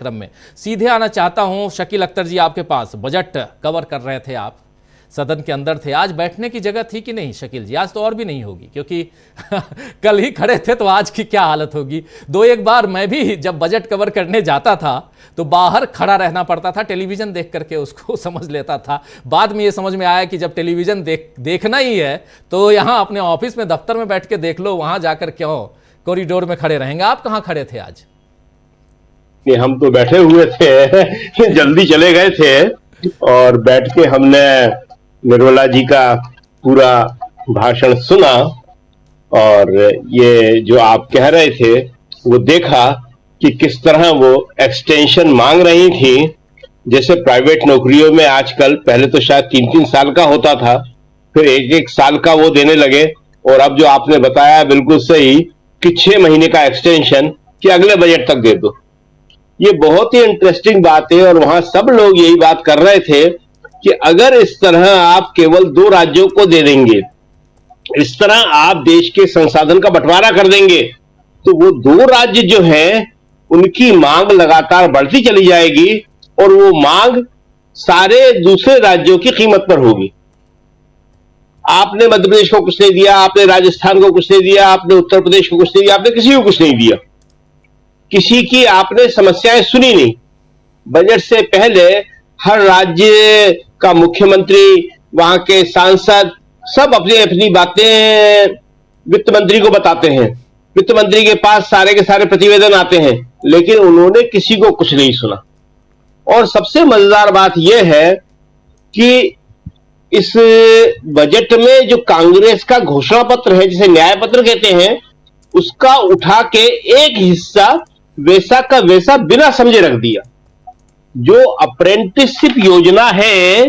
कार्यक्रम में। सीधे आना चाहता हूं शकील अख्तर जी आपके पास। बजट कवर कर रहे थे आप, सदन के अंदर थे, आज बैठने की जगह थी कि नहीं शकील जी? आज तो और भी नहीं होगी, क्योंकि कल ही खड़े थे तो आज की क्या हालत होगी। दो एक बार मैं भी जब बजट कवर करने जाता था तो बाहर खड़ा रहना पड़ता था, टेलीविजन देख करके उसको समझ लेता था। बाद में ये समझ में आया कि जब टेलीविजन देखना ही है तो यहाँ अपने ऑफिस में, दफ्तर में बैठ के देख लो, वहां जाकर क्यों कॉरिडोर में खड़े रहेंगे। आप कहाँ खड़े थे आज? हम तो बैठे हुए थे, जल्दी चले गए थे और बैठ के हमने निर्मला जी का पूरा भाषण सुना और ये जो आप कह रहे थे वो देखा कि किस तरह वो एक्सटेंशन मांग रही थी। जैसे प्राइवेट नौकरियों में आजकल पहले तो शायद 3-3 साल का होता था, फिर 1-1 साल का वो देने लगे, और अब जो आपने बताया बिल्कुल सही कि 6 महीने का एक्सटेंशन कि अगले बजट तक दे दो। ये बहुत ही इंटरेस्टिंग बात है और वहां सब लोग यही बात कर रहे थे कि अगर इस तरह आप केवल 2 राज्यों को दे देंगे, इस तरह आप देश के संसाधन का बंटवारा कर देंगे, तो वो 2 राज्य जो हैं उनकी मांग लगातार बढ़ती चली जाएगी और वो मांग सारे दूसरे राज्यों की कीमत पर होगी। आपने मध्य प्रदेश को कुछ नहीं दिया, आपने राजस्थान को कुछ नहीं दिया, आपने उत्तर प्रदेश को कुछ नहीं दिया, आपने किसी को कुछ नहीं दिया, किसी की आपने समस्याएं सुनी नहीं। बजट से पहले हर राज्य का मुख्यमंत्री, वहां के सांसद सब अपनी अपनी बातें वित्त मंत्री को बताते हैं, वित्त मंत्री के पास सारे के सारे प्रतिवेदन आते हैं, लेकिन उन्होंने किसी को कुछ नहीं सुना। और सबसे मजेदार बात यह है कि इस बजट में जो कांग्रेस का घोषणा पत्र है, जिसे न्याय पत्र कहते हैं, उसका उठा के एक हिस्सा वैसा का वैसा बिना समझे रख दिया। जो अप्रेंटिसशिप योजना है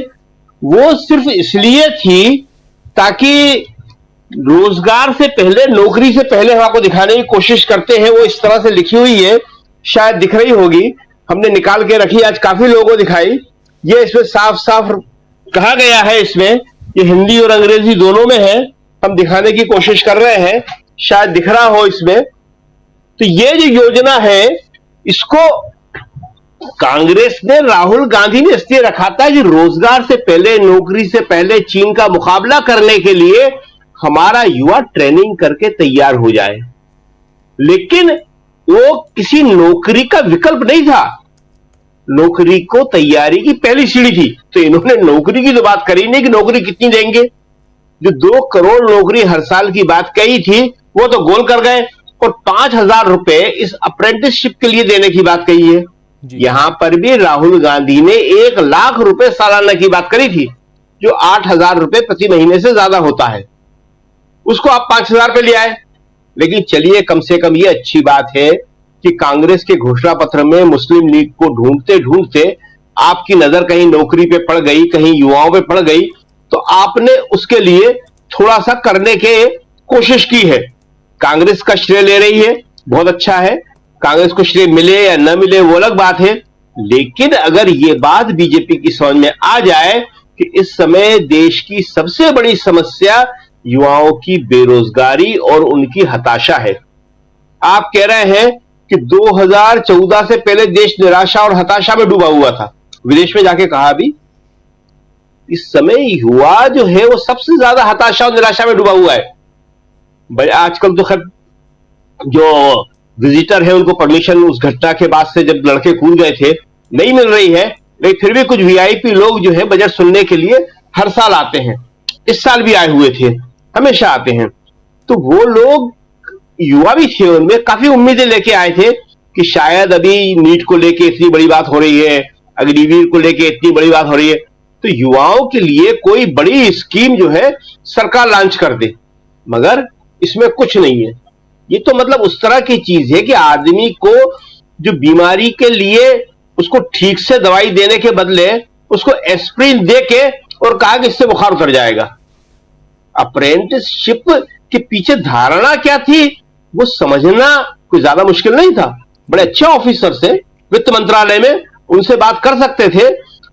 वो सिर्फ इसलिए थी ताकि रोजगार से पहले, नौकरी से पहले हम आपको दिखाने की कोशिश करते हैं। वो इस तरह से लिखी हुई है, शायद दिख रही होगी, हमने निकाल के रखी, आज काफी लोगों को दिखाई। ये इसमें साफ साफ कहा गया है, इसमें ये हिंदी और अंग्रेजी दोनों में है, हम दिखाने की कोशिश कर रहे हैं, शायद दिख रहा हो इसमें। तो ये जो योजना है इसको कांग्रेस ने, राहुल गांधी ने इसलिए रखा था कि रोजगार से पहले, नौकरी से पहले चीन का मुकाबला करने के लिए हमारा युवा ट्रेनिंग करके तैयार हो जाए। लेकिन वो किसी नौकरी का विकल्प नहीं था, नौकरी को तैयारी की पहली सीढ़ी थी। तो इन्होंने नौकरी की तो बात करी नहीं कि नौकरी कितनी देंगे। जो 2 करोड़ नौकरी हर साल की बात कही थी वो तो गोल कर गए, और 5,000 रुपए इस अप्रेंटिसशिप के लिए देने की बात कही है। यहां पर भी राहुल गांधी ने 1 लाख रुपए सालाना की बात करी थी, जो 8,000 रुपए प्रति महीने से ज्यादा होता है, उसको आप 5,000 पे ले आए। लेकिन चलिए, कम से कम ये अच्छी बात है कि कांग्रेस के घोषणा पत्र में मुस्लिम लीग को ढूंढते ढूंढते आपकी नजर कहीं नौकरी पे पड़ गई, कहीं युवाओं पे पड़ गई, तो आपने उसके लिए थोड़ा सा करने के कोशिश की है। कांग्रेस का श्रेय ले रही है, बहुत अच्छा है, कांग्रेस को श्रेय मिले या न मिले वो अलग बात है। लेकिन अगर ये बात बीजेपी की समझ में आ जाए कि इस समय देश की सबसे बड़ी समस्या युवाओं की बेरोजगारी और उनकी हताशा है। आप कह रहे हैं कि 2014 से पहले देश निराशा और हताशा में डूबा हुआ था, विदेश में जाके कहा भी, इस समय युवा जो है वो सबसे ज्यादा हताशा और निराशा में डूबा हुआ है। आजकल तो खैर जो विजिटर है उनको परमिशन उस घटना के बाद से, जब लड़के कूद गए थे, नहीं मिल रही है, लेकिन फिर भी कुछ वीआईपी लोग जो है बजट सुनने के लिए हर साल आते हैं, इस साल भी आए हुए थे, हमेशा आते हैं। तो वो लोग युवा भी थे, उनमें काफी उम्मीदें लेके आए थे कि शायद अभी नीट को लेके इतनी बड़ी बात हो रही है, अग्निवीर को लेके इतनी बड़ी बात हो रही है, तो युवाओं के लिए कोई बड़ी स्कीम जो है सरकार लॉन्च कर दे, मगर इसमें कुछ नहीं है। ये तो मतलब उस तरह की चीज है कि आदमी को जो बीमारी के लिए उसको ठीक से दवाई देने के बदले उसको एस्प्रिन दे के और कहा कि इससे बुखार उतर जाएगा। अप्रेंटिसशिप के पीछे धारणा क्या थी वो समझना कोई ज्यादा मुश्किल नहीं था। बड़े अच्छे ऑफिसर्स हैं वित्त मंत्रालय में, उनसे बात कर सकते थे,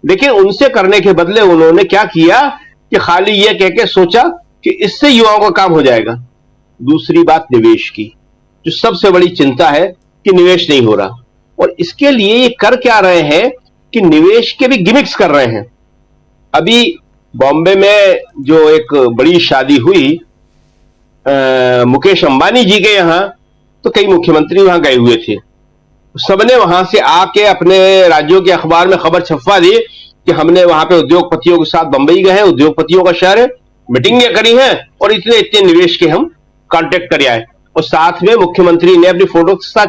लेकिन उनसे करने के बदले उन्होंने क्या किया कि खाली यह कह के सोचा कि इससे युवाओं का काम हो जाएगा। दूसरी बात निवेश की, जो सबसे बड़ी चिंता है कि निवेश नहीं हो रहा, और इसके लिए ये कर क्या रहे हैं कि निवेश के भी गिमिक्स कर रहे हैं। अभी बॉम्बे में जो एक बड़ी शादी हुई मुकेश अंबानी जी के यहां, तो कई मुख्यमंत्री वहां गए हुए थे। सबने वहां से आके अपने राज्यों के अखबार में खबर छपवा दी कि हमने वहां पे उद्योगपतियों के साथ बंबई गए हैं, उद्योगपतियों का शहर है, मीटिंगें करी हैं और इतने इतने निवेश के हम कांटेक्ट कर आए। और साथ में मुख्यमंत्री ने अपनी फोटो के साथ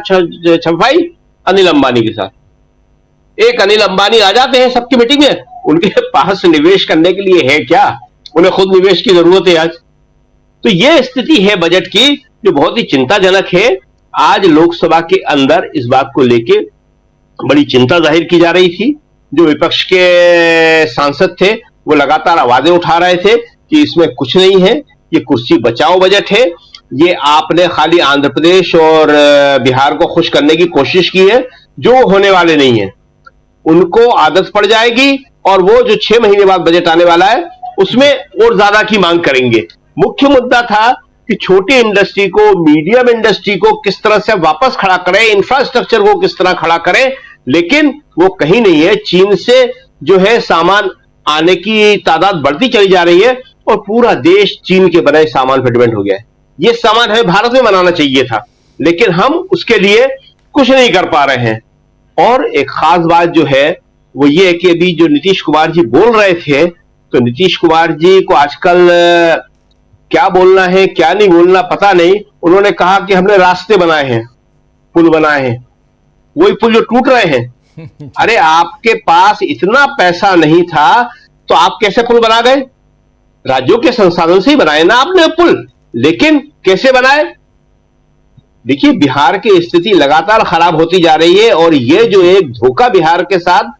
छपवाई अनिल अंबानी के साथ। एक अनिल अंबानी आ जाते हैं सबकी मीटिंग में, उनके पास निवेश करने के लिए है क्या? उन्हें खुद निवेश की जरूरत है आज। तो यह स्थिति है बजट की, जो बहुत ही चिंताजनक है। आज लोकसभा के अंदर इस बात को लेके बड़ी चिंता जाहिर की जा रही थी। जो विपक्ष के सांसद थे वो लगातार आवाजें उठा रहे थे कि इसमें कुछ नहीं है, ये कुर्सी बचाओ बजट है, ये आपने खाली आंध्र प्रदेश और बिहार को खुश करने की कोशिश की है, जो होने वाले नहीं है। उनको आदत पड़ जाएगी और वो जो 6 महीने बाद बजट आने वाला है उसमें और ज्यादा की मांग करेंगे। मुख्य मुद्दा था कि छोटी इंडस्ट्री को, मीडियम इंडस्ट्री को किस तरह से वापस खड़ा करें, इंफ्रास्ट्रक्चर को किस तरह खड़ा करें, लेकिन वो कहीं नहीं है। चीन से जो है सामान आने की तादाद बढ़ती चली जा रही है और पूरा देश चीन के बनाए सामान पर डिपेंड हो गया है। ये सामान हमें भारत में बनाना चाहिए था, लेकिन हम उसके लिए कुछ नहीं कर पा रहे हैं। और एक खास बात जो है वो ये है कि अभी जो नीतीश कुमार जी बोल रहे थे, तो नीतीश कुमार जी को आजकल क्या बोलना है क्या नहीं बोलना पता नहीं। उन्होंने कहा कि हमने रास्ते बनाए हैं, पुल बनाए हैं, वही पुल जो टूट रहे हैं। अरे आपके पास इतना पैसा नहीं था तो आप कैसे पुल बना गए? राज्यों के संसाधन से ही बनाए ना आपने पुल, लेकिन कैसे बनाए? देखिए बिहार की स्थिति लगातार खराब होती जा रही है और ये जो एक धोखा बिहार के साथ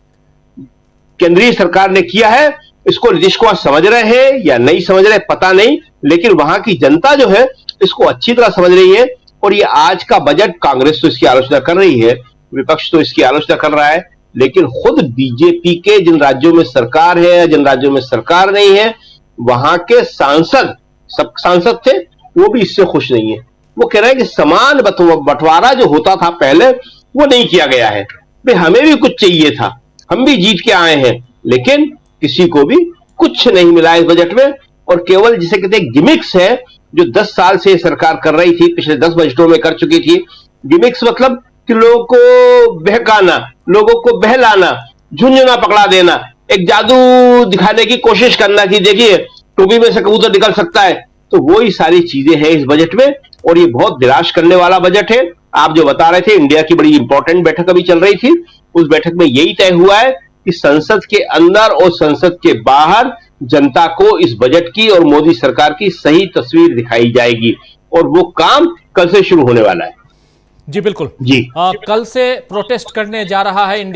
केंद्रीय सरकार ने किया है, इसको नीतीश कुमार समझ रहे हैं या नहीं समझ रहे पता नहीं, लेकिन वहां की जनता जो है इसको अच्छी तरह समझ रही है। और ये आज का बजट, कांग्रेस तो इसकी आलोचना कर रही है, विपक्ष तो इसकी आलोचना कर रहा है, लेकिन खुद बीजेपी के जिन राज्यों में सरकार है, जिन राज्यों में सरकार नहीं है, वहां के सांसद, सब सांसद थे, वो भी इससे खुश नहीं है। वो कह रहे हैं कि समान बंटवारा जो होता था पहले वो नहीं किया गया है। भाई हमें भी कुछ चाहिए था, हम भी जीत के आए हैं, लेकिन किसी को भी कुछ नहीं मिला इस बजट में। और केवल जिसे कहते हैं गिमिक्स है, जो 10 साल से सरकार कर रही थी, पिछले 10 बजटों में कर चुकी थी। गिमिक्स मतलब कि लोगों को बहकाना, लोगों को बहलाना, झुंझुना पकड़ा देना, एक जादू दिखाने की कोशिश करना कि देखिए टोपी में से कबूतर निकल सकता है। तो वही सारी चीजें हैं इस बजट में और ये बहुत निराश करने वाला बजट है। आप जो बता रहे थे इंडिया की बड़ी इंपॉर्टेंट बैठक अभी चल रही थी, उस बैठक में यही तय हुआ है कि संसद के अंदर और संसद के बाहर जनता को इस बजट की और मोदी सरकार की सही तस्वीर दिखाई जाएगी और वो काम कल से शुरू होने वाला है। जी बिल्कुल जी कल से प्रोटेस्ट करने जा रहा है इंडिया